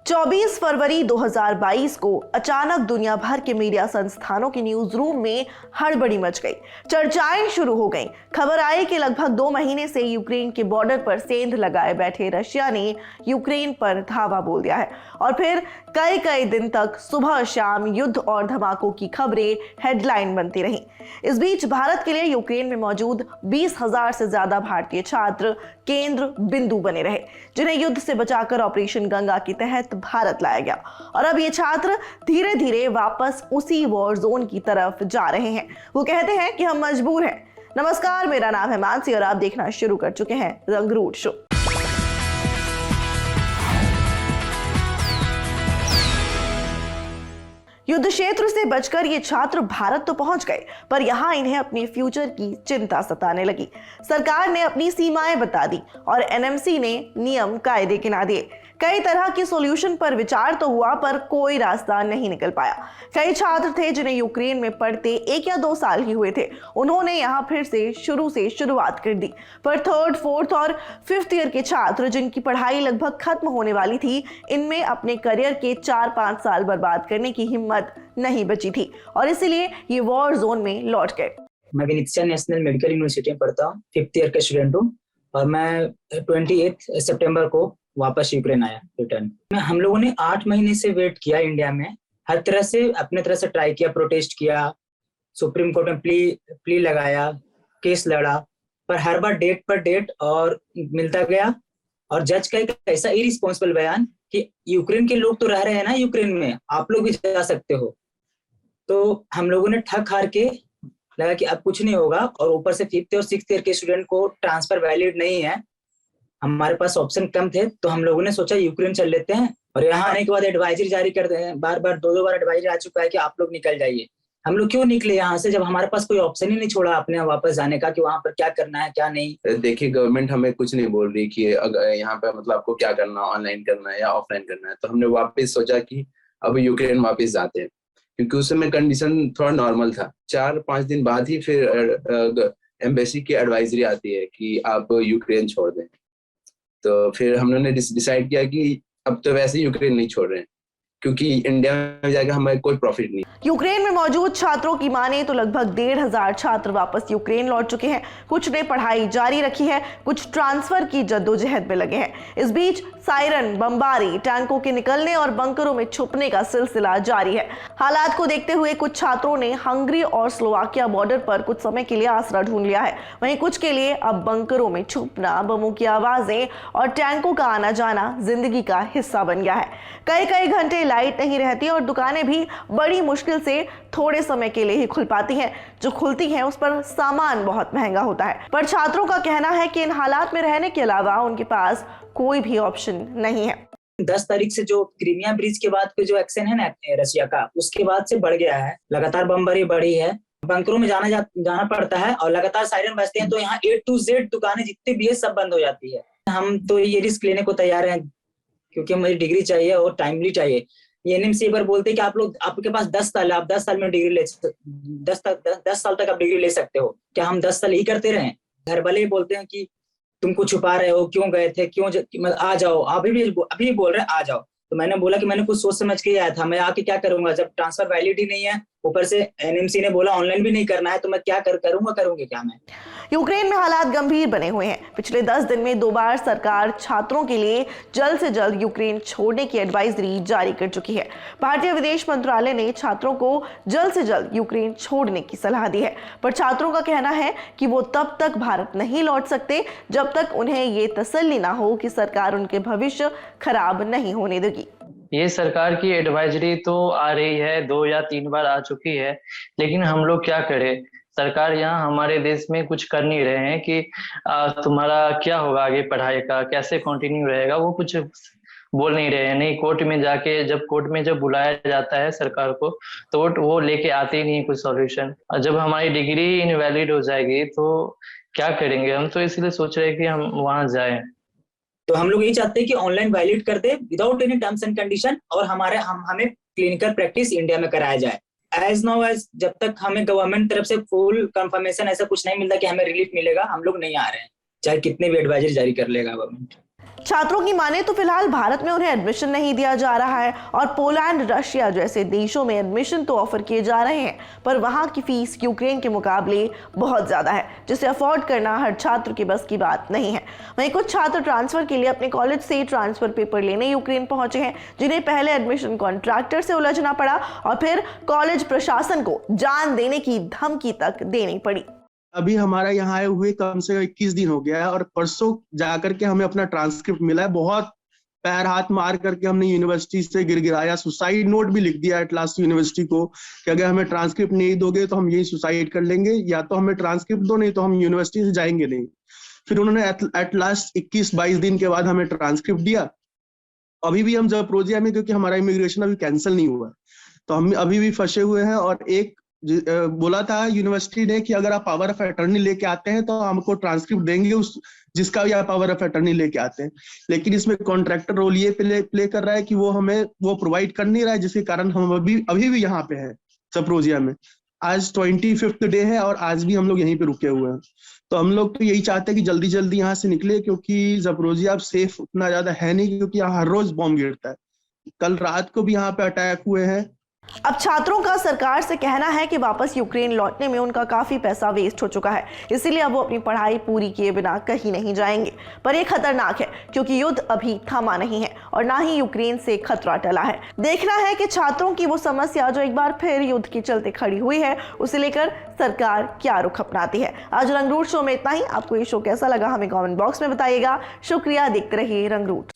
24 फरवरी 2022 को अचानक दुनिया भर के मीडिया संस्थानों की न्यूज रूम में हड़बड़ी मच गई। चर्चाएं शुरू हो गईं। खबर आई कि लगभग 2 महीने से यूक्रेन के बॉर्डर पर सेंध लगाए बैठे रशिया ने यूक्रेन पर धावा बोल दिया है और फिर कई दिन तक सुबह शाम युद्ध और धमाकों की खबरें हेडलाइन बनती रहीं। इस बीच भारत के लिए यूक्रेन में मौजूद 20,000 से ज्यादा भारतीय छात्र केंद्र बिंदु बने रहे, जिन्हें युद्ध से बचाकर ऑपरेशन गंगा के तहत भारत लाया गया और अब ये छात्र धीरे धीरे वापस उसी वॉर जोन की तरफ जा रहे हैं। वो कहते हैं कि हम मजबूर हैं। नमस्कार, मेरा नाम है मानसी और आप देखना शुरू कर चुके हैं रंगरूट शो। युद्ध क्षेत्र से बचकर ये छात्र भारत तो पहुंच गए, पर यहां इन्हें अपने फ्यूचर की चिंता सताने लगी। सरकार ने अपनी सीमाएं बता दी और एनएमसी ने नियम कायदे गिना दिए। कई तरह की सॉल्यूशन पर विचार तो हुआ, पर कोई रास्ता नहीं निकल पाया। कई छात्र थे जिन्हें यूक्रेन में पढ़ते 1 या 2 साल ही हुए थे। उन्होंने यहाँ फिर से शुरुआत कर दी, पर 3rd, 4th और 5th ईयर के छात्र जिनकी पढ़ाई लगभग खत्म होने वाली थी, इनमें अपने करियर के 4-5 साल बर्बाद करने की हिम्मत नहीं बची थी और इसीलिए ये वॉर जोन में लौट गए। मैं विनित्सिया नेशनल मेडिकल यूनिवर्सिटी में पढ़ता हूँ, 5th ईयर का स्टूडेंट हूँ और मैं 28 सितंबर को वापस यूक्रेन आया रिटर्न। हम लोगों ने 8 महीने से वेट किया इंडिया में, हर तरह से अपने तरह से ट्राई किया, प्रोटेस्ट किया, सुप्रीम कोर्ट में प्ली लगाया, केस लड़ा, पर हर बार डेट पर डेट और मिलता गया। और जज का एक ऐसा इरिस्पॉन्सिबल बयान कि यूक्रेन के लोग तो रह रहे हैं ना यूक्रेन में, आप लोग भी जा सकते हो। तो हम लोगों ने ठग हार के लगा कि अब कुछ नहीं होगा और ऊपर से 5th और 6th ईयर के स्टूडेंट को ट्रांसफर वैलिड नहीं है, हमारे पास ऑप्शन कम थे, तो हम लोगों ने सोचा यूक्रेन चल लेते हैं। और यहाँ आने के बाद एडवाइजरी जारी कर दे, बार 2 बार एडवाइजरी आ चुका है कि आप लोग निकल जाइए। हम लोग क्यों निकले यहाँ से जब हमारे पास कोई ऑप्शन ही नहीं छोड़ा अपने वापस जाने का कि वहां पर क्या करना है क्या नहीं। देखिए, गवर्नमेंट हमें कुछ नहीं बोल रही कि अगर यहाँ पे मतलब आपको क्या करना, ऑनलाइन करना है या ऑफलाइन करना है। तो हमने वापस सोचा कि अब यूक्रेन वापस जाते हैं, क्योंकि उस समय कंडीशन थोड़ा नॉर्मल था। 4-5 दिन बाद ही फिर एम्बेसी की एडवाइजरी आती है कि आप यूक्रेन छोड़ दें। तो फिर हम लोगों ने डिसाइड किया कि अब तो वैसे यूक्रेन नहीं छोड़ रहे हैं, क्योंकि इंडिया में जाकर हमें कोई प्रॉफिट नहीं। यूक्रेन में मौजूद छात्रों की माने तो लगभग 1,500 छात्र वापस यूक्रेन लौट चुके हैं। कुछ ने पढ़ाई जारी रखी है, कुछ ट्रांसफर की जद्दोजहद में लगे हैं। इस बीच सायरन, बमबारी, टैंकों के निकलने और बंकरों में छुपने का सिलसिला जारी है। हालात को देखते हुए कुछ छात्रों ने हंगरी और स्लोवाकिया बॉर्डर पर कुछ समय के लिए आसरा ढूंढ लिया है। वहीं कुछ के लिए अब बंकरों में छुपना, बमों की आवाजें और टैंकों का आना जाना जिंदगी का हिस्सा बन गया है। कई घंटे लाइट नहीं रहती और दुकानें भी बड़ी मुश्किल से थोड़े समय के लिए ही खुल पाती हैं। जो खुलती हैं उस पर सामान बहुत महंगा होता है। पर छात्रों का कहना है कि इन हालात में रहने के अलावा उनके पास कोई भी ऑप्शन नहीं है। 10 तारीख से जो क्रीमिया ब्रिज के बाद जो एक्शन है ना रशिया का, उसके बाद से बढ़ गया है। लगातार बमबारी बढ़ी है, बंकरों में जाना पड़ता है और लगातार सायरन बजते हैं तो यहाँ A to Z दुकानें जितनी भी है सब बंद हो जाती है। हम तो ये रिस्क लेने को तैयार हैं क्योंकि हमें डिग्री चाहिए और टाइमली चाहिए। ये एनएमसी एक बार बोलते हैं कि आपके पास 10 साल है, आप 10 साल में डिग्री ले 10 साल तक आप डिग्री ले सकते हो। क्या हम 10 साल ही करते रहें? घर वाले बोलते हैं कि तुमको छुपा रहे हो, क्यों गए थे, क्यों आ जाओ, अभी बोल रहे आ जाओ। तो मैंने बोला कि मैंने कुछ सोच समझ के आया था, मैं आके क्या करूंगा जब ट्रांसफर वैलिड ही नहीं है, ऊपर से एनएमसी ने बोला ऑनलाइन भी नहीं करना है, तो मैं क्या करूंगी क्या मैं। यूक्रेन में हालात गंभीर बने हुए हैं। पिछले 10 दिन में 2 बार सरकार छात्रों के लिए जल्द से जल्द यूक्रेन छोड़ने की एडवाइजरी जारी कर चुकी है। भारतीय विदेश मंत्रालय ने छात्रों को जल्द से जल्द यूक्रेन छोड़ने की सलाह दी है, पर छात्रों का कहना है कि वो तब तक भारत नहीं लौट सकते जब तक उन्हें ये तसल्ली ना हो कि सरकार उनके भविष्य खराब नहीं होने देगी। ये सरकार की एडवाइजरी तो आ रही है, 2 या 3 बार आ चुकी है, लेकिन हम लोग क्या करें? सरकार यहाँ हमारे देश में कुछ कर नहीं रहे हैं कि तुम्हारा क्या होगा आगे पढ़ाई का, कैसे कंटिन्यू रहेगा, वो कुछ बोल नहीं रहे हैं। नहीं, कोर्ट में जाके जब बुलाया जाता है सरकार को तो वो लेके आते ही नहीं कुछ सॉल्यूशन। और जब हमारी डिग्री इनवैलिड हो जाएगी तो क्या करेंगे हम? तो इसलिए सोच रहे हैं कि हम वहां जाएं। तो हम लोग यही चाहते हैं कि ऑनलाइन वैलिड कर दे without any terms and condition और हमें क्लिनिकल प्रैक्टिस इंडिया में कराया जाए। एज नाउ एज जब तक हमें गवर्नमेंट तरफ से फुल कंफर्मेशन ऐसा कुछ नहीं मिलता कि हमें रिलीफ मिलेगा, हम लोग नहीं आ रहे हैं, चाहे कितने भी एडवाइजरी जारी कर लेगा गवर्नमेंट। छात्रों की माने तो फिलहाल भारत में उन्हें एडमिशन नहीं दिया जा रहा है और पोलैंड, रशिया जैसे देशों में एडमिशन तो ऑफर किए जा रहे हैं, पर वहां की फीस यूक्रेन के मुकाबले बहुत ज्यादा है, जिसे अफोर्ड करना हर छात्र के बस की बात नहीं है। वहीं कुछ छात्र ट्रांसफर के लिए अपने कॉलेज से ट्रांसफर पेपर लेने यूक्रेन पहुंचे हैं, जिन्हें पहले एडमिशन कॉन्ट्रैक्टर से उलझना पड़ा और फिर कॉलेज प्रशासन को जान देने की धमकी तक देनी पड़ी। अभी हमारा यहाँ आए हुए कम से कम 21 दिन हो गया है और परसों जाकर के हमें अपना ट्रांसक्रिप्ट मिला है। बहुत पैर हाथ मार करके हमने यूनिवर्सिटी से गिड़गिड़ाया, सुसाइड नोट भी लिख दिया एट लास्ट यूनिवर्सिटी को कि अगर हमें ट्रांसक्रिप्ट नहीं दोगे तो हम यही सुसाइड कर लेंगे, या तो हमें ट्रांसक्रिप्ट दो, नहीं तो हम यूनिवर्सिटी से जाएंगे नहीं। फिर उन्होंने एट लास्ट 21-22 दिन के बाद हमें ट्रांसक्रिप्ट दिया। अभी भी हम ज़पोरिज़िया में, क्योंकि हमारा इमिग्रेशन अभी कैंसिल नहीं हुआ, तो हम अभी भी फंसे हुए हैं। और एक बोला था यूनिवर्सिटी ने कि अगर आप पावर ऑफ अटर्नी लेके आते हैं तो हमको ट्रांसक्रिप्ट देंगे उस जिसका भी आप पावर ऑफ अटर्नी लेके आते हैं, लेकिन इसमें कॉन्ट्रैक्टर रोल ये प्ले कर रहा है कि वो हमें वो प्रोवाइड कर नहीं रहा है, जिसके कारण हम अभी भी यहाँ पे हैं ज़पोरिज़िया में। आज 25th डे है और आज भी हम लोग यहीं पे रुके हुए हैं। तो हम लोग तो यही चाहते हैं कि जल्दी जल्दी यहाँ से निकले, क्योंकि ज़पोरिज़िया अब सेफ उतना ज्यादा है नहीं, क्योंकि यहाँ हर रोज बॉम्ब गिरता है। कल रात को भी यहाँ पे अटैक हुए हैं। अब छात्रों का सरकार से कहना है कि वापस यूक्रेन लौटने में उनका काफी पैसा वेस्ट हो चुका है, इसीलिए अब वो अपनी पढ़ाई पूरी किए बिना कहीं नहीं जाएंगे। पर ये खतरनाक है, क्योंकि युद्ध अभी थमा नहीं है और ना ही यूक्रेन से खतरा टला है। देखना है कि छात्रों की वो समस्या जो एक बार फिर युद्ध के चलते खड़ी हुई है, उसे लेकर सरकार क्या रुख अपनाती है। आज रंगरूट शो में इतना ही। आपको ये शो कैसा लगा हमें कमेंट बॉक्स में बताइएगा। शुक्रिया, देखते रहिए रंगरूट।